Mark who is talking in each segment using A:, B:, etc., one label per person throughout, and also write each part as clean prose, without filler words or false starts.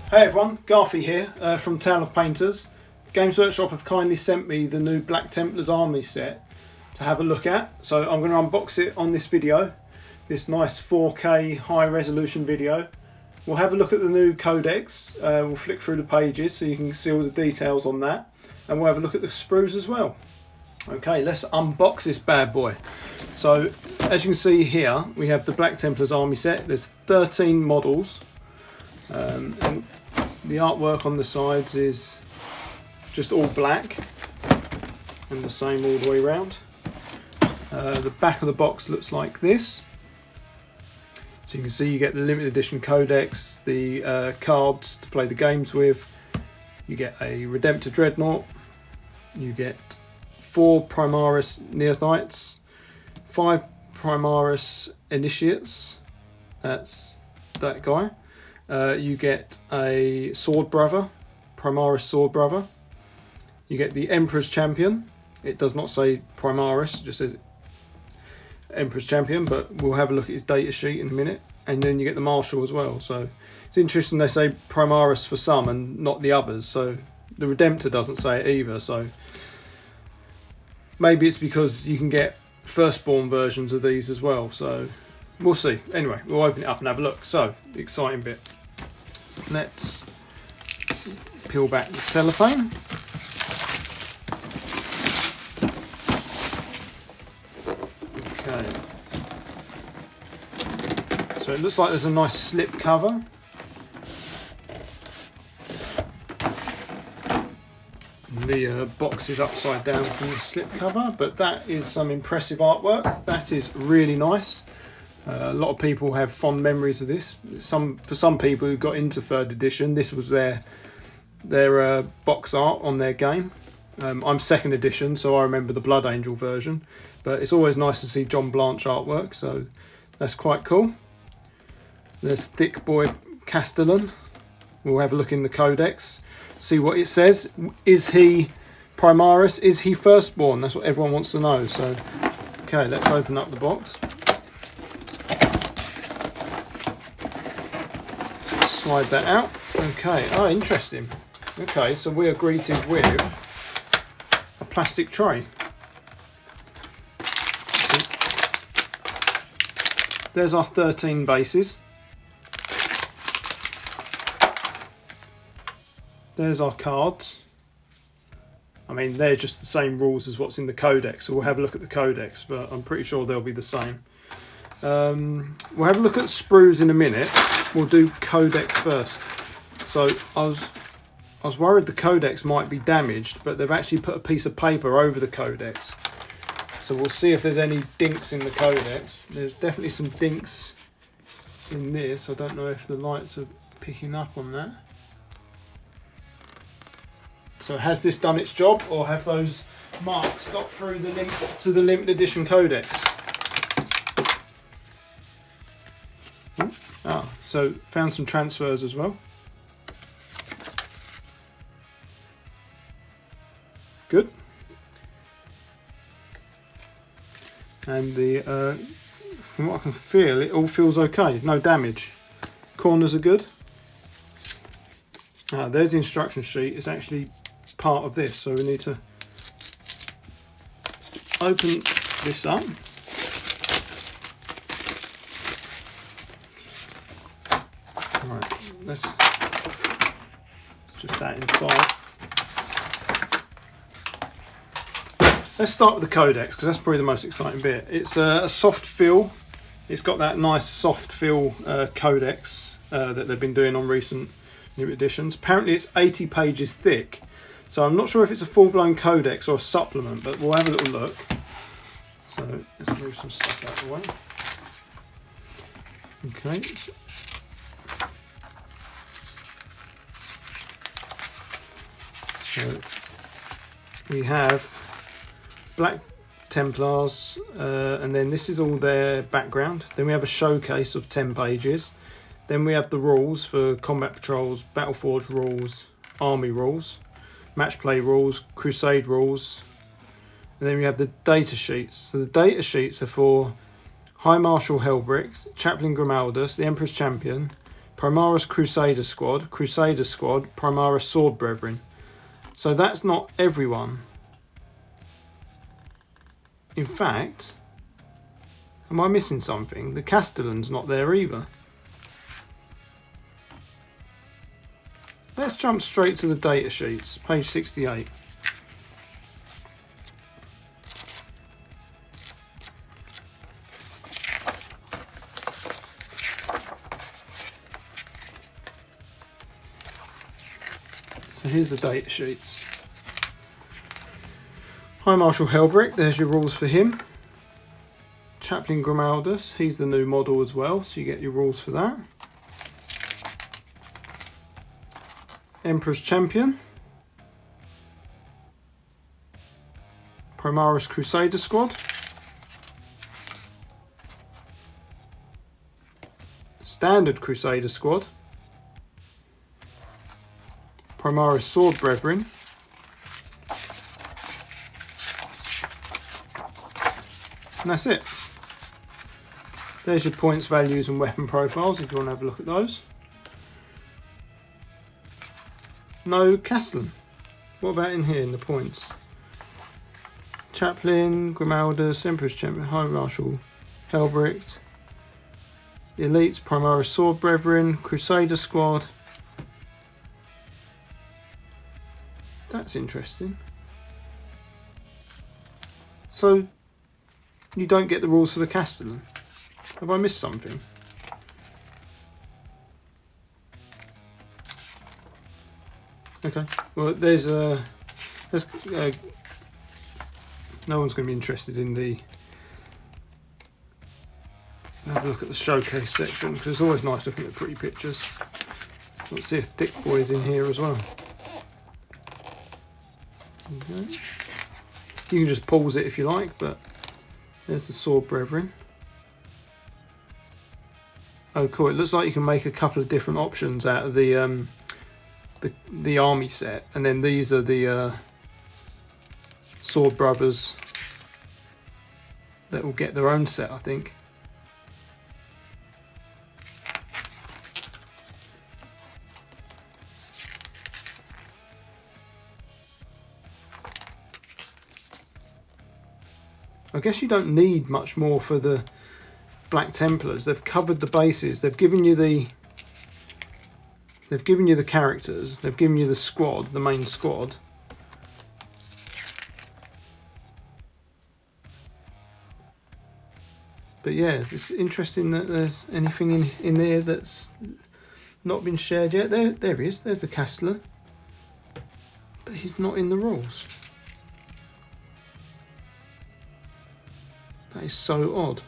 A: Hey everyone, Garthy here from Town of Painters. Games Workshop have kindly sent me the new Black Templars army set to have a look at. So I'm going to unbox it on this video, this nice 4K high resolution video. We'll have a look at the new codex, we'll flick through the pages so you can see all the details on that. And we'll have a look at the sprues as well. Okay, let's unbox this bad boy. So as you can see here, we have the Black Templars army set. There's 13 models. And the artwork on the sides is just all black and the same all the way around. The back of the box looks like this. So you can see you get the limited edition codex, the cards to play the games with, you get a Redemptor Dreadnought, you get 4 Primaris Neophytes, 5 Primaris Initiates, that's that guy. You get a Sword Brother, Primaris Sword Brother. You get the Emperor's Champion. It does not say Primaris, it just says Emperor's Champion, but we'll have a look at his data sheet in a minute. And then you get the Marshal as well. So it's interesting they say Primaris for some and not the others. So the Redemptor doesn't say it either. So maybe it's because you can get firstborn versions of these as well. So we'll see. Anyway, we'll open it up and have a look. So the exciting bit. Let's peel back the cellophane. Okay. So it looks like there's a nice slip cover. The box is upside down from the slip cover, but that is some impressive artwork. That is really nice. A lot of people have fond memories of this. For some people who got into 3rd edition, this was their box art on their game. I'm 2nd edition, so I remember the Blood Angel version. But it's always nice to see John Blanche artwork, so that's quite cool. There's Thick Boy Castellan. We'll have a look in the codex, see what it says. Is he Primaris? Is he firstborn? That's what everyone wants to know. So, okay, let's open up the box. Slide that out. Okay, oh, interesting. Okay, so we are greeted with a plastic tray. There's our 13 bases. There's our cards. I mean, they're just the same rules as what's in the codex, so we'll have a look at the codex, but I'm pretty sure they'll be the same. We'll have a look at sprues in a minute. We'll do codex first. So I was worried the codex might be damaged, but they've actually put a piece of paper over the codex. So we'll see if there's any dinks in the codex. There's definitely some dinks in this. I don't know if the lights are picking up on that. So has this done its job, or have those marks got through the link to the limited edition codex? Oh, so found some transfers as well. Good. And from what I can feel, it all feels okay. No damage. Corners are good. There's the instruction sheet. It's actually part of this, so we need to open this up. Right, let's just that inside. Let's start with the codex, because that's probably the most exciting bit. It's a soft fill. It's got that nice soft fill codex that they've been doing on recent new editions. Apparently it's 80 pages thick, so I'm not sure if it's a full-blown codex or a supplement, but we'll have a little look. So let's move some stuff out of the way. Okay. So we have Black Templars, and then this is all their background. Then we have a showcase of 10 pages. Then we have the rules for combat patrols, Battleforge rules, army rules, match play rules, crusade rules, and then we have the data sheets. So the data sheets are for High Marshal Helbrick, Chaplain Grimaldus, the Emperor's Champion, Primaris Crusader Squad, Primaris Sword Brethren. So that's not everyone. In fact, am I missing something? The Castellan's not there either. Let's jump straight to the data sheets, page 68. So here's the data sheets. High Marshal Helbrick, there's your rules for him. Chaplain Grimaldus, he's the new model as well, so you get your rules for that. Emperor's Champion. Primaris Crusader Squad. Standard Crusader Squad. Primaris Sword Brethren. And that's it. There's your points, values and weapon profiles if you want to have a look at those. No Castellan. What about in here in the points? Chaplain, Grimaldus, Emperor's Champion, High Marshal Helbrick, the Elites, Primaris Sword Brethren, Crusader Squad. That's interesting. So you don't get the rules for the Castellan. Have I missed something? Okay. Well, there's no one's going to be interested in the. Have a look at the showcase section because it's always nice looking at pretty pictures. Let's see if Thick Boy's in here as well. Okay. You can just pause it if you like, but there's the Sword Brethren. Oh, cool! It looks like you can make a couple of different options out of the army set, and then these are the Sword Brothers that will get their own set, I think. I guess you don't need much more for the Black Templars. They've covered the bases. They've given you the characters. They've given you the squad, the main squad. But yeah, it's interesting that there's anything in there that's not been shared yet. There he is. There's the Castellan. But he's not in the rules. That is so odd.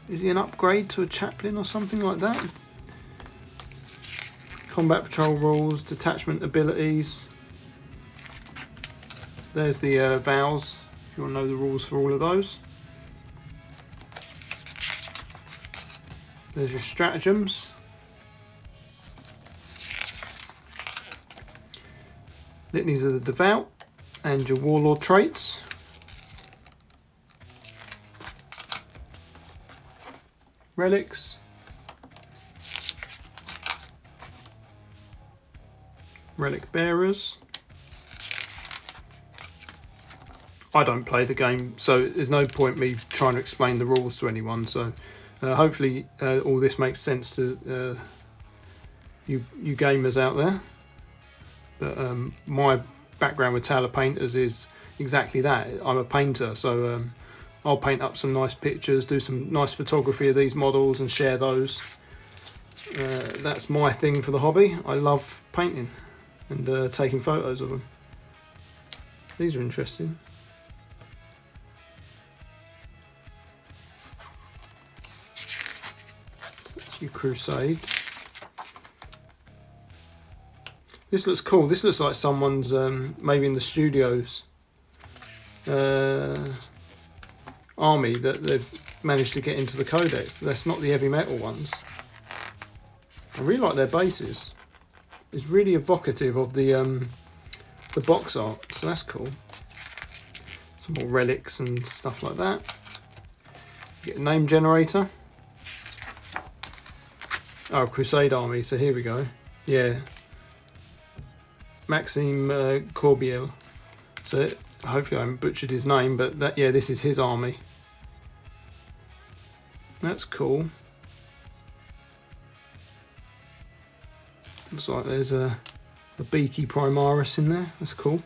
A: Is he an upgrade to a chaplain or something like that? Combat patrol rules, detachment abilities. There's the vows, if you want to know the rules for all of those. There's your stratagems. Litanies of the Devout and your warlord traits. Relics. Relic bearers. I don't play the game, so there's no point me trying to explain the rules to anyone, so hopefully all this makes sense to you gamers out there. But my background with Tower Painters is exactly that. I'm a painter, so I'll paint up some nice pictures, do some nice photography of these models and share those. That's my thing for the hobby. I love painting and taking photos of them. These are interesting. That's your Crusades. This looks cool. This looks like someone's maybe in the studios army that they've managed to get into the codex. That's not the heavy metal ones. I really like their bases. It's really evocative of the box art, so that's cool. Some more relics and stuff like that. Get a name generator. Oh, Crusade Army. So here we go. Yeah. Maxime Corbiel. So hopefully I haven't butchered his name, but that, yeah, this is his army. That's cool. Looks like there's a beaky Primaris in there. That's cool.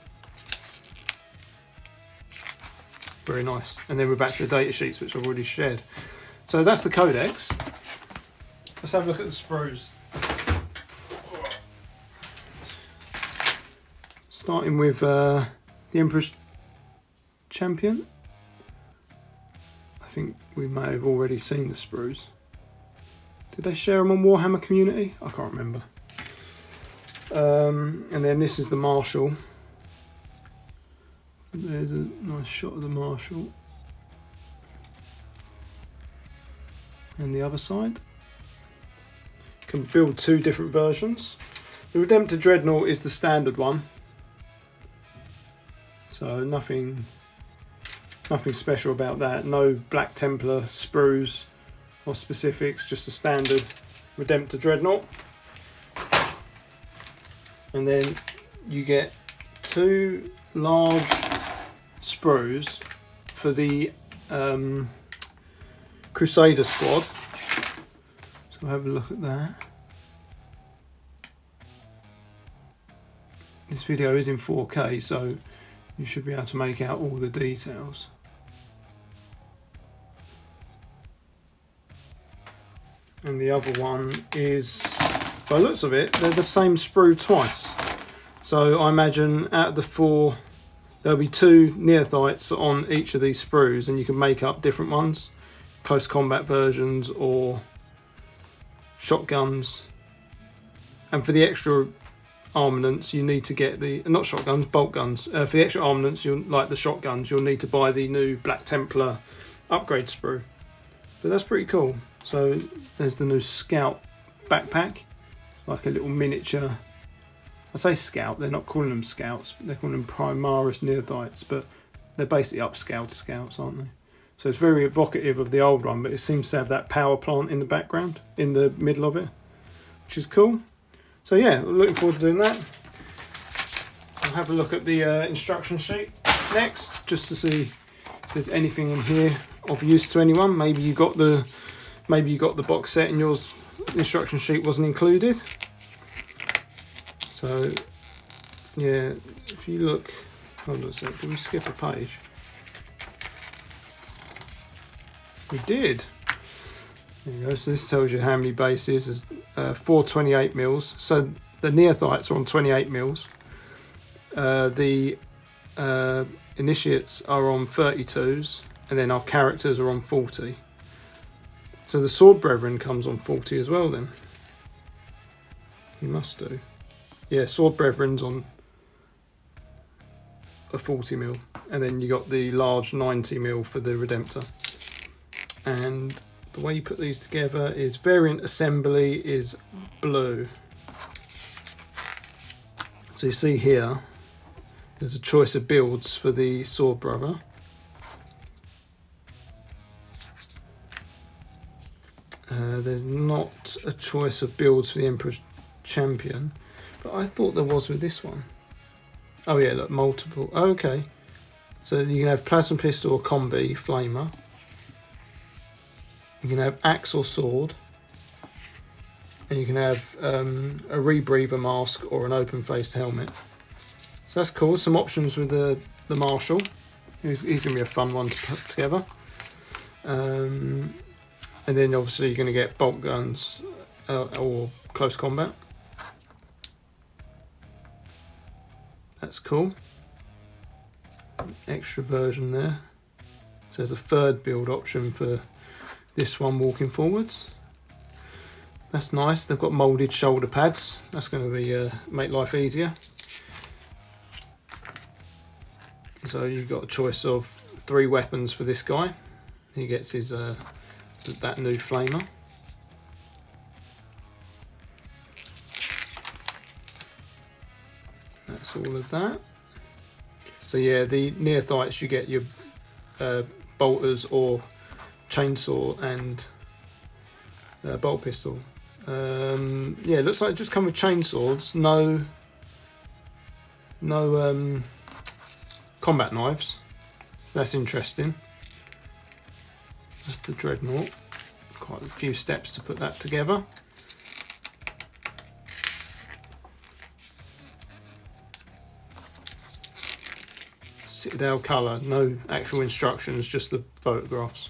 A: Very nice. And then we're back to the data sheets, which I've already shared. So that's the Codex. Let's have a look at the sprues. Starting with the Emperor's Champion. I think we may have already seen the sprues. Did they share them on Warhammer Community? I can't remember. And then this is the Marshal. There's a nice shot of the Marshal. And the other side. Can build two different versions. The Redemptor Dreadnought is the standard one. So nothing special about that. No Black Templar sprues or specifics, just a standard Redemptor Dreadnought. And then you get two large sprues for the Crusader squad. So we'll have a look at that. This video is in 4K, so you should be able to make out all the details. And the other one is, by the looks of it, they're the same sprue twice. So I imagine out of the four, there'll be two neophytes on each of these sprues, and you can make up different ones. Close combat versions or shotguns. And for the extra armaments, you need to get the, not shotguns, bolt guns. For the extra armaments, like the shotguns, you'll need to buy the new Black Templar upgrade sprue. But that's pretty cool. So there's the new Scout backpack, like a little miniature. I say Scout, they're not calling them Scouts, they're calling them Primaris Neophytes, but they're basically upscaled Scouts, aren't they? So it's very evocative of the old one, but it seems to have that power plant in the background, in the middle of it, which is cool. So yeah, looking forward to doing that. I'll have a look at the instruction sheet next, just to see if there's anything in here of use to anyone. Maybe you got the box set and yours instruction sheet wasn't included. So yeah, if you look, hold on a sec, did we skip a page? We did. There you go. So this tells you how many bases. There's 4 28 mils. So the neophytes are on 28 mils. The initiates are on 32s, and then our characters are on 40. So the Sword Brethren comes on 40 as well then. You must do. Yeah, Sword Brethren's on a 40 mil, and then you got the large 90 mil for the Redemptor. And the way you put these together is variant assembly is blue. So you see here, there's a choice of builds for the Sword Brother. There's not a choice of builds for the Emperor's Champion, but I thought there was with this one. Oh yeah, look, multiple. Oh, okay. So you can have Plasma Pistol or Combi, Flamer. You can have Axe or Sword. And you can have a Rebreather Mask or an open-faced helmet. So that's cool. Some options with the Marshal. He's going to be a fun one to put together. And then obviously you're going to get bolt guns or close combat. That's cool. Extra version there. So there's a third build option for this one walking forwards. That's nice. They've got moulded shoulder pads. That's going to be make life easier. So you've got a choice of 3 weapons for this guy. He gets his that new Flamer. That's all of that. So yeah, the neophytes, you get your bolters or chainsaw and bolt pistol. Yeah, it looks like it just come with chainswords, no combat knives, so that's interesting. That's the dreadnought. Quite a few steps to put that together. Citadel colour, no actual instructions, just the photographs.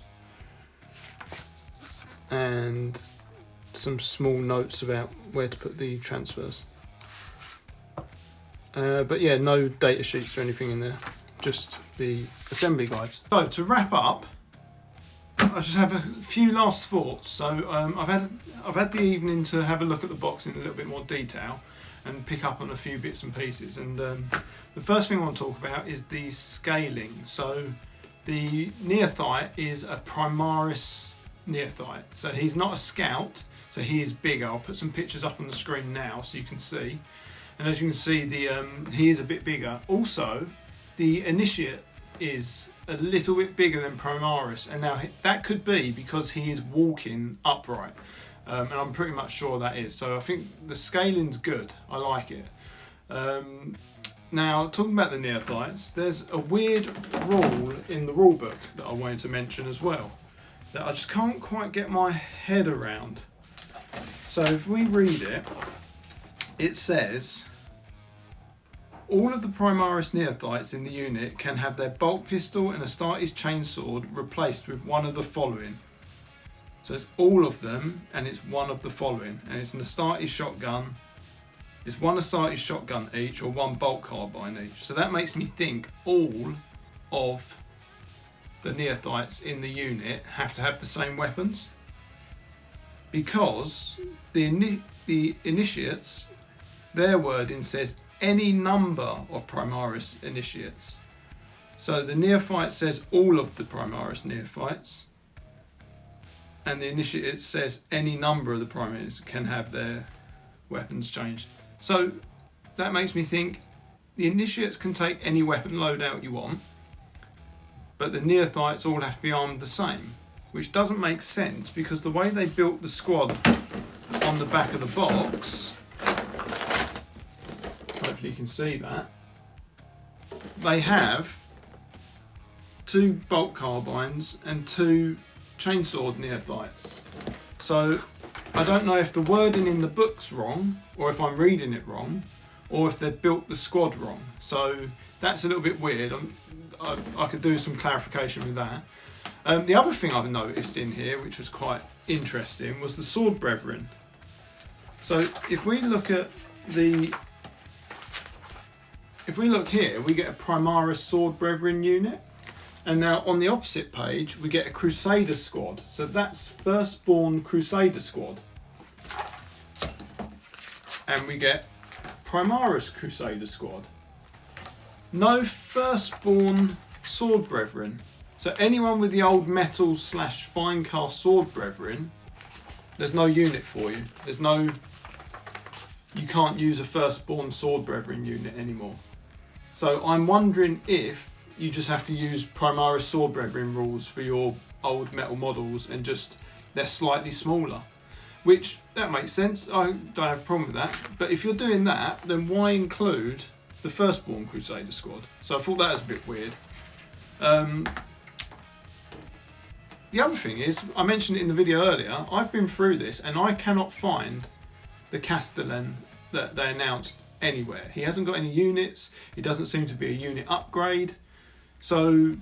A: And some small notes about where to put the transfers. But yeah, no data sheets or anything in there, just the assembly guides. So to wrap up, I just have a few last thoughts. So I've had the evening to have a look at the box in a little bit more detail and pick up on a few bits and pieces. And the first thing I want to talk about is the scaling. So the Neophyte is a Primaris Neophyte. So he's not a scout, so he is bigger. I'll put some pictures up on the screen now so you can see. And as you can see, he is a bit bigger. Also, the Initiate is a little bit bigger than Primaris, and now that could be because he is walking upright, and I'm pretty much sure that is. So I think the scaling's good. I like it. Now, talking about the Neophytes, there's a weird rule in the rule book that I wanted to mention as well that I just can't quite get my head around. So if we read it, it says all of the Primaris Neophytes in the unit can have their bolt pistol and Astartes chainsword replaced with one of the following. So it's all of them, and it's one of the following, and it's an Astartes shotgun. It's one Astartes shotgun each, or one bolt carbine each. So that makes me think all of the Neophytes in the unit have to have the same weapons, because the Initiates, their wording says any number of Primaris Initiates. So the Neophyte says all of the Primaris Neophytes, and the Initiate says any number of the Primaris can have their weapons changed. So that makes me think the Initiates can take any weapon loadout you want, but the Neophytes all have to be armed the same, which doesn't make sense because the way they built the squad on the back of the box, hopefully you can see that, they have 2 bolt carbines and 2 chainsword Neophytes. So I don't know if the wording in the book's wrong, or if I'm reading it wrong, or if they've built the squad wrong. So that's a little bit weird. I could do some clarification with that. The other thing I've noticed in here, which was quite interesting, was the Sword Brethren. So if we look at if we look here, we get a Primaris Sword Brethren unit. And now on the opposite page, we get a Crusader squad. So that's Firstborn Crusader squad. And we get Primaris Crusader squad. No Firstborn Sword Brethren. So anyone with the old metal / fine cast Sword Brethren, there's no unit for you. You can't use a Firstborn Sword Brethren unit anymore. So I'm wondering if you just have to use Primaris Sword Brethren rules for your old metal models, and just they're slightly smaller, which that makes sense. I don't have a problem with that. But if you're doing that, then why include the Firstborn Crusader squad? So I thought that was a bit weird. The other thing is, I mentioned it in the video earlier, I've been through this and I cannot find the Castellan that they announced anywhere. He hasn't got any units. It doesn't seem to be a unit upgrade. So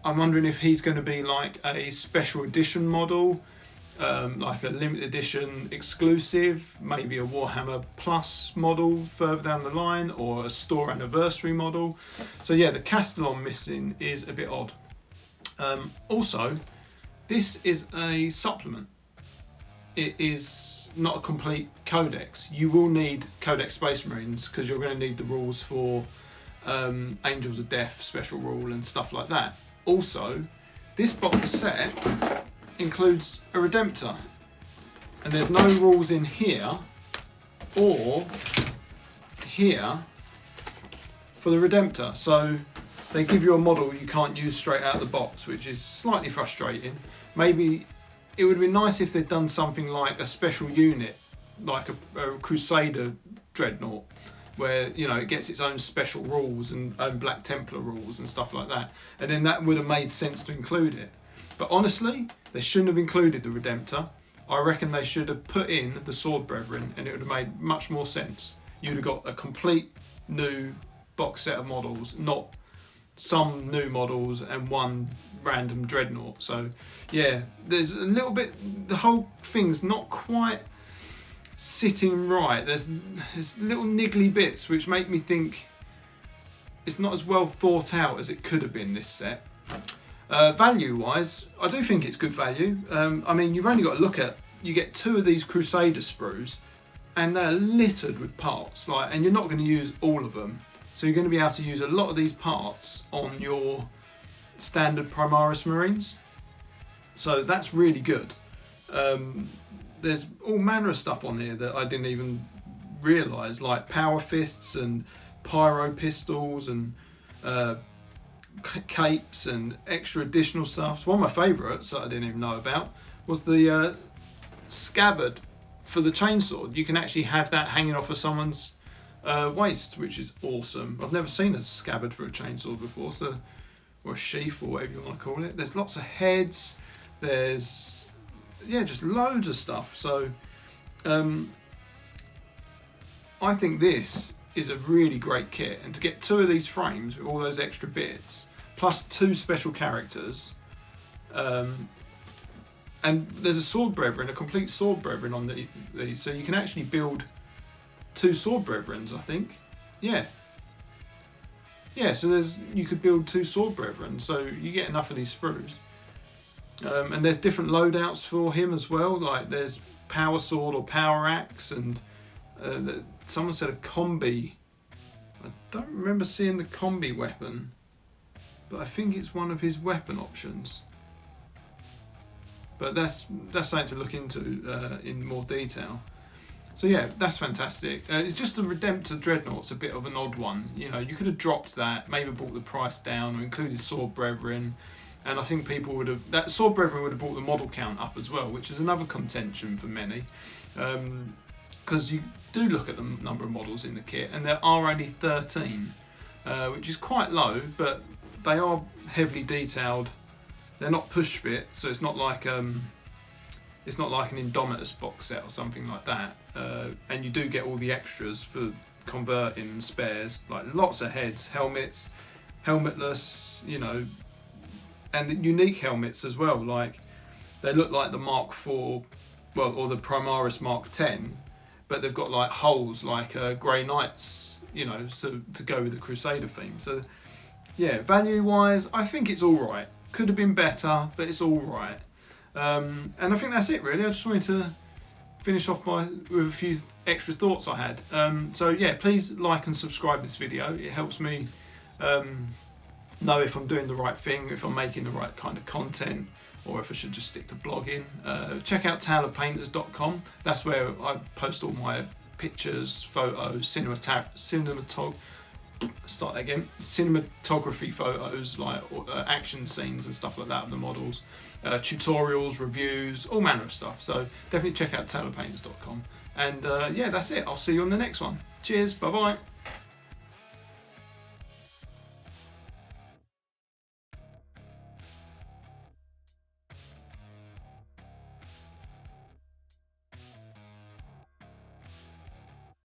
A: I'm wondering if he's going to be like a special edition model, like a limited edition exclusive, maybe a Warhammer Plus model further down the line, or a store anniversary model. So yeah, the Castellan missing is a bit odd. Also, this is a supplement. It is not a complete codex. You will need Codex Space Marines because you're going to need the rules for Angels of Death special rule and stuff like that. Also, this box set includes a Redemptor, and there's no rules in here or here for the Redemptor. So they give you a model you can't use straight out of the box, which is slightly frustrating. Maybe it would be nice if they'd done something like a special unit, like a Crusader dreadnought, where, you know, it gets its own special rules and own Black Templar rules and stuff like that, and then that would have made sense to include it. But honestly, they shouldn't have included the Redemptor. I reckon they should have put in the Sword Brethren, and it would have made much more sense. You'd have got a complete new box set of models, not some new models and one random dreadnought. So yeah, there's a little bit, the whole thing's not quite sitting right. There's little niggly bits which make me think it's not as well thought out as it could have been, this set. Value wise, I do think it's good value. I mean, you've only got to look at, you get 2 of these Crusader sprues and they're littered with parts, like, and you're not going to use all of them, so you're going to be able to use a lot of these parts on your standard Primaris Marines, so that's really good. There's all manner of stuff on here that I didn't even realise, like power fists and pyro pistols and capes and extra additional stuff. So one of my favourites that I didn't even know about was the scabbard for the chainsword. You can actually have that hanging off of someone's waist, which is awesome. I've never seen a scabbard for a chainsword before, so, or a sheath, or whatever you want to call it. There's lots of heads, there's, yeah, just loads of stuff. So I think this is a really great kit, and to get 2 of these frames with all those extra bits, plus 2 special characters, and there's a Sword Brethren, a complete Sword Brethren on these, so you can actually build 2 Sword Brethrens, I think. Yeah, so you could build 2 Sword Brethren, so you get enough of these sprues. And there's different loadouts for him as well, like there's power sword or power axe, and someone said a combi. I don't remember seeing the combi weapon, but I think it's one of his weapon options. But that's something to look into in more detail. So yeah, that's fantastic. It's just the Redemptor Dreadnought's a bit of an odd one. You know, you could have dropped that, maybe brought the price down, or included Sword Brethren, and I think people would have, that Sword Brethren would have brought the model count up as well, which is another contention for many. Because you do look at the number of models in the kit, and there are only 13, which is quite low, but they are heavily detailed. They're not push fit, so it's not like an Indomitus box set or something like that. And you do get all the extras for converting and spares, like lots of heads, helmets, helmetless, you know, and the unique helmets as well. Like they look like the Mark IV, well, or the Primaris Mark X, but they've got like holes like Grey Knights, you know, so to go with the Crusader theme. So yeah, value wise, I think it's all right. Could have been better, but it's all right. And I think that's it really. I just wanted to finish off with a few extra thoughts I had. So yeah, please like and subscribe this video. It helps me know if I'm doing the right thing, if I'm making the right kind of content, or if I should just stick to blogging. Check out taleofpainters.com. That's where I post all my pictures, photos, cinematography photos, like action scenes and stuff like that of the models, tutorials, reviews, all manner of stuff. So definitely check out taleofpainters.com. And yeah, that's it. I'll see you on the next one. Cheers, bye bye.